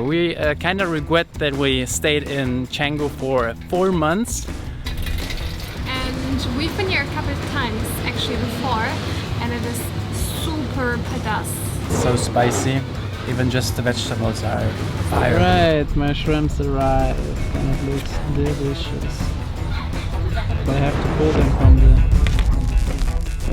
We kind of regret that we stayed in Canggu for 4 months. And we've been here a couple of times actually before, and it is super pedas. So spicy, even just the vegetables are fire. Right, my shrimps arrived and it looks delicious. But I have to pull them from the...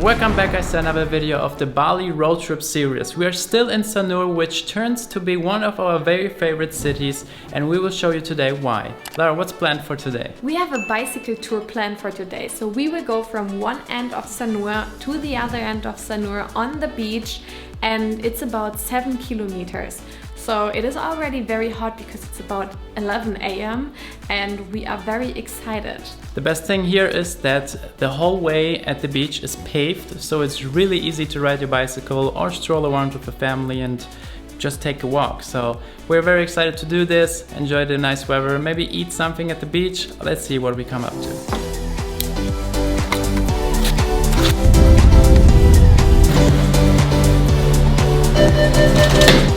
Welcome back guys to another video of the Bali road trip series. We are still in Sanur, which turns to be one of our very favorite cities, and we will show you today why. Lara, what's planned for today? We have a bicycle tour planned for today, so we will go from one end of Sanur to the other end of Sanur on the beach, and it's about 7 kilometers. So it is already very hot because it's about 11 AM and we are very excited. The best thing here is that the whole way at the beach is paved, so it's really easy to ride your bicycle or stroll around with the family and just take a walk. So we're very excited to do this, enjoy the nice weather, maybe eat something at the beach. Let's see what we come up to.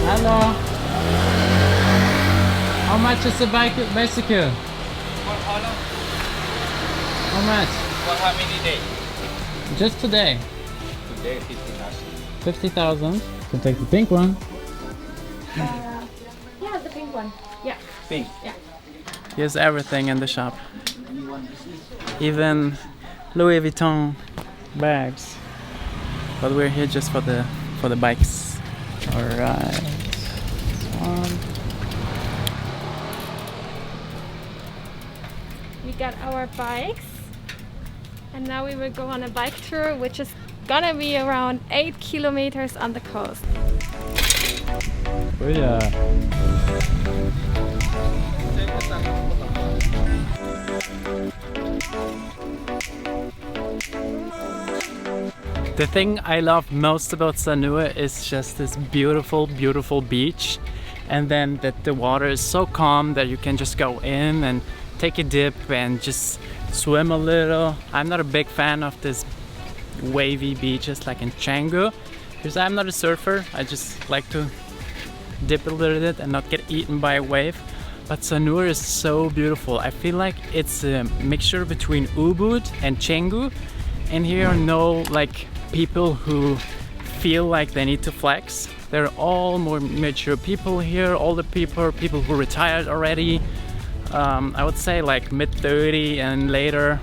Hello! How much is the bicycle? How much? For how many days? Just today. Today 50,000. 50,000. Can take the pink one. Yeah, the pink one. Yeah. Pink. Yeah. Here's everything in the shop. Even Louis Vuitton bags. But we're here just for the bikes. Alright. We got our bikes and now we will go on a bike tour, which is gonna be around 8 kilometers on the coast. Oh yeah. The thing I love most about Sanur is just this beautiful, beautiful beach, and then that the water is so calm that you can just go in and take a dip and just swim a little. I'm not a big fan of this wavy beaches like in Canggu because I'm not a surfer. I just like to dip a little bit and not get eaten by a wave. But Sanur is so beautiful. I feel like it's a mixture between Ubud and Canggu, and here are no like people who feel like they need to flex. They're all more mature people here, older people who retired already. I would say like mid-30 and later,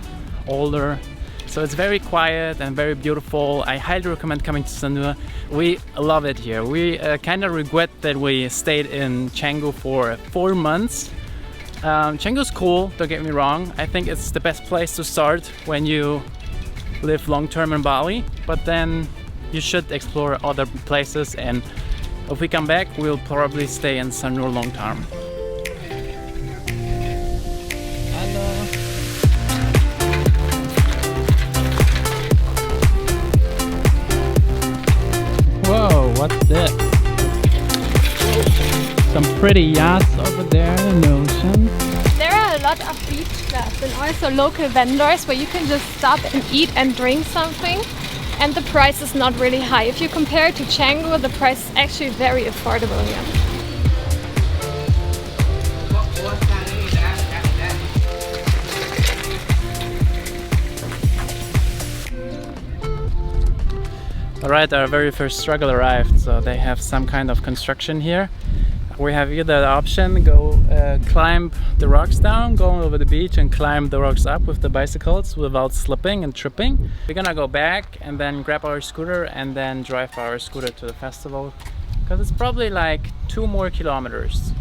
older. So it's very quiet and very beautiful. I highly recommend coming to Sanur. We love it here. We kind of regret that we stayed in Canggu for 4 months. Canggu's cool, don't get me wrong. I think it's the best place to start when you live long-term in Bali, but then you should explore other places, and if we come back we'll probably stay in Sanur long-term. Hello. Whoa, what's this? Some pretty yachts over there in the ocean. There are a lot of beach clubs and also local vendors where you can just stop and eat and drink something, and the price is not really high. If you compare it to Canggu, the price is actually very affordable here. Alright, our very first struggle arrived, so they have some kind of construction here. We have either the option, go climb the rocks down, go over the beach and climb the rocks up with the bicycles without slipping and tripping. We're gonna go back and then grab our scooter and then drive our scooter to the festival, because it's probably like 2 more kilometers.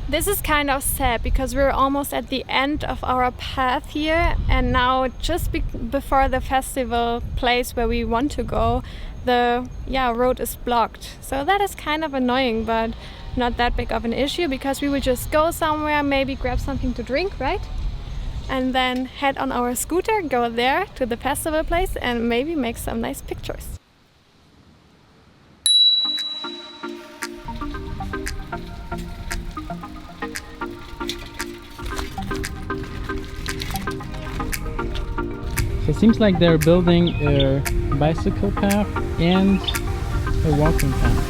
This is kind of sad because we're almost at the end of our path here, and now just before the festival place where we want to go, the road is blocked. So that is kind of annoying, but not that big of an issue because we will just go somewhere, maybe grab something to drink, right? And then head on our scooter, go there to the festival place and maybe make some nice pictures. So it seems like they're building a bicycle path and a walking path.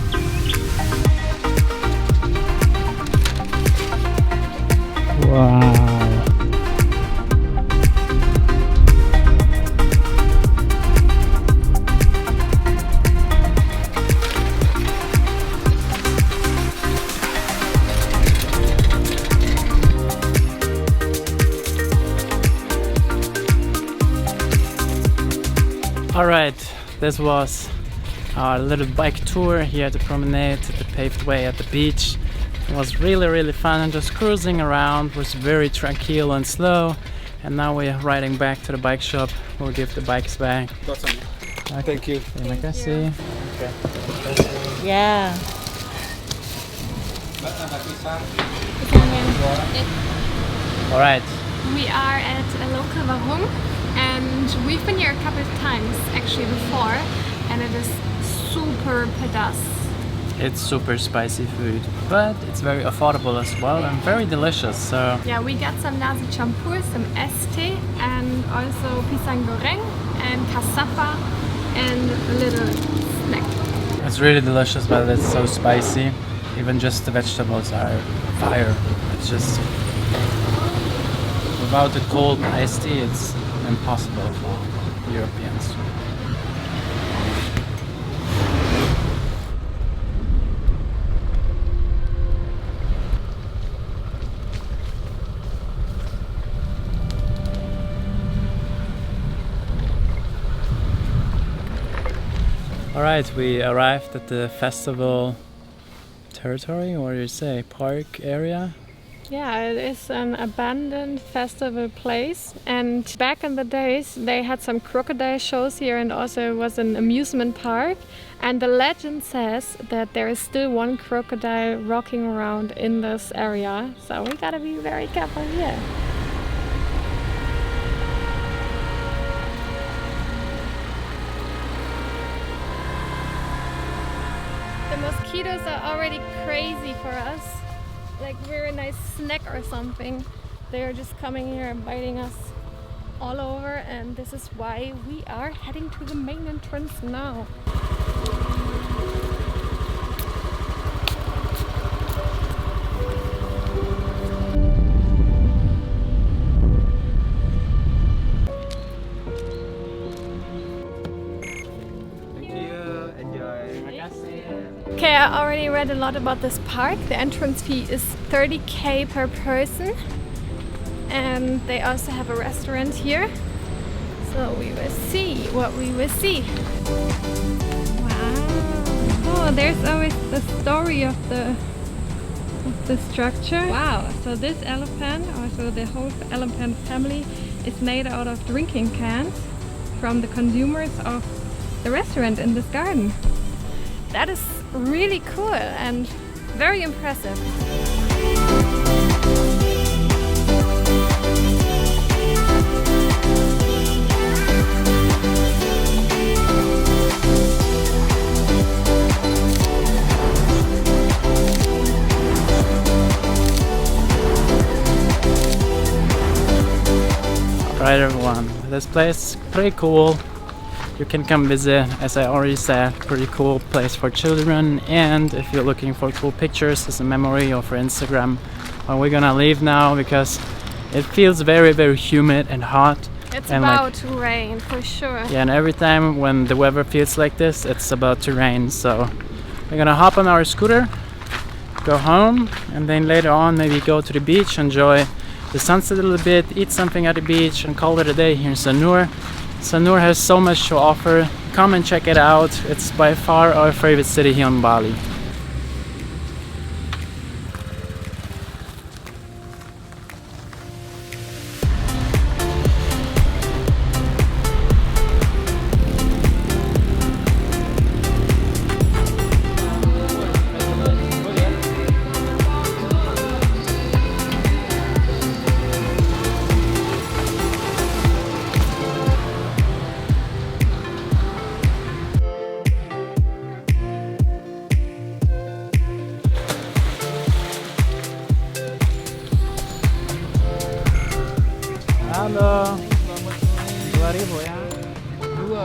Wow. Alright, this was our little bike tour here at the promenade, at the paved way at the beach. It was really fun and just cruising around, was very tranquil and slow. And now we're riding back to the bike shop. We'll give the bikes back. Awesome. Okay. Thank you. Terima kasih. Okay. Yeah. Alright. We are at a local Warung and we've been here a couple of times actually before, and it is super pedas. It's super spicy food, but it's very affordable as well and very delicious. So Yeah, we got some nasi campur, some este, and also pisang goreng and cassava and a little snack. it's really delicious, but it's so spicy. Even just the vegetables are fire. It's just without the cold iced tea, it's impossible for Europeans. Alright, we arrived at the festival territory, or do you say, park area? Yeah, it is an abandoned festival place, and back in the days they had some crocodile shows here and also was an amusement park, and the legend says that there is still one crocodile rocking around in this area, so we gotta be very careful here. The mosquitoes are already crazy for us. Like we're a nice snack or something. They're just coming here and biting us all over, and this is why we are heading to the main entrance now. Okay, I already read a lot about this park. The entrance fee is 30k per person, and they also have a restaurant here. So we will see what we will see. Wow! Oh, there's always the story of the structure. Wow! So this elephant, also the whole elephant family, is made out of drinking cans from the consumers of the restaurant in this garden. That is really cool and very impressive. Alright everyone, this place is pretty cool. You can come visit, as I already said, pretty cool place for children, and if you're looking for cool pictures as a memory or for Instagram. Well, we're gonna leave now because it feels very humid and hot. It's and about to rain for sure. Yeah, and every time when the weather feels like this, it's about to rain. So we're gonna hop on our scooter, go home, and then later on maybe go to the beach, enjoy the sunset a little bit, eat something at the beach, and call it a day here in Sanur. Sanur has so much to offer. Come and check it out. It's by far our favorite city here in Bali. Halo. 2000 ya. 2.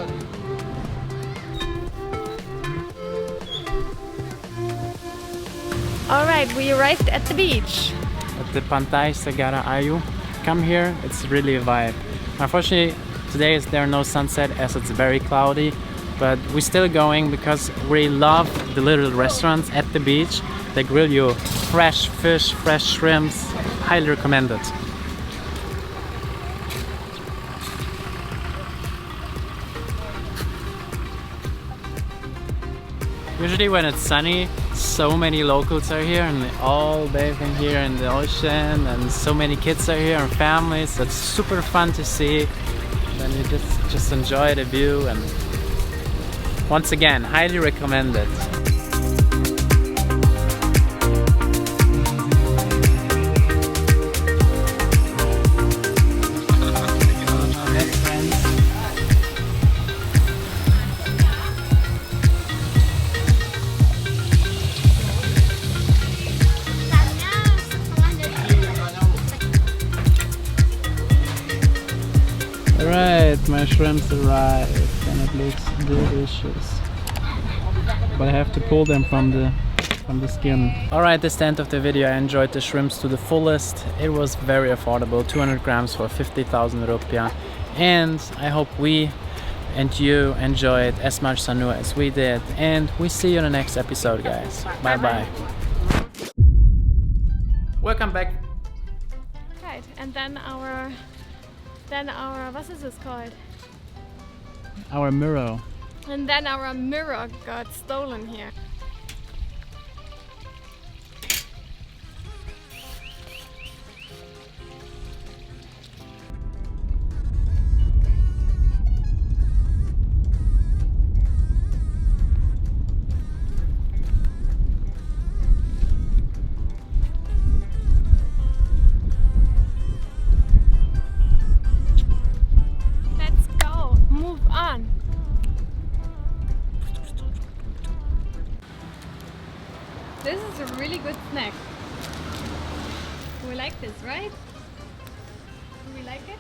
Alright, we arrived at the beach. at the Pantai Segara Ayu. Come here, it's really a vibe. Unfortunately, today there are no sunset as it's very cloudy, but we're still going because we love the little restaurants at the beach. They grill you fresh fish, fresh shrimps. Highly recommended. Usually when it's sunny, so many locals are here and they all bathing here in the ocean, and so many kids are here and families. It's super fun to see. Then you just enjoy the view, and once again, highly recommended. Alright, my shrimps arrived and it looks delicious. But I have to pull them from the skin. Alright, this is the end of the video. I enjoyed the shrimps to the fullest. It was very affordable, 200 grams for 50,000 rupiah. And I hope we and you enjoyed as much Sanur as we did. And we see you in the next episode, guys. Bye bye. Welcome back. Right, and then our what is this called? Our mirror. And then our mirror got stolen here. This is a really good snack. We like this, right? Do we like it?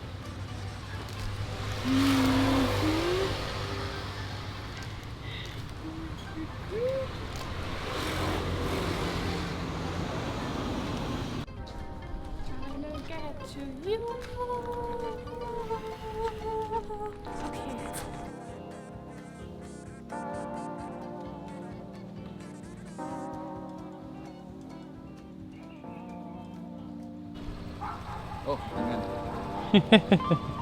Trying to get to you. Okay. Oh, jangan.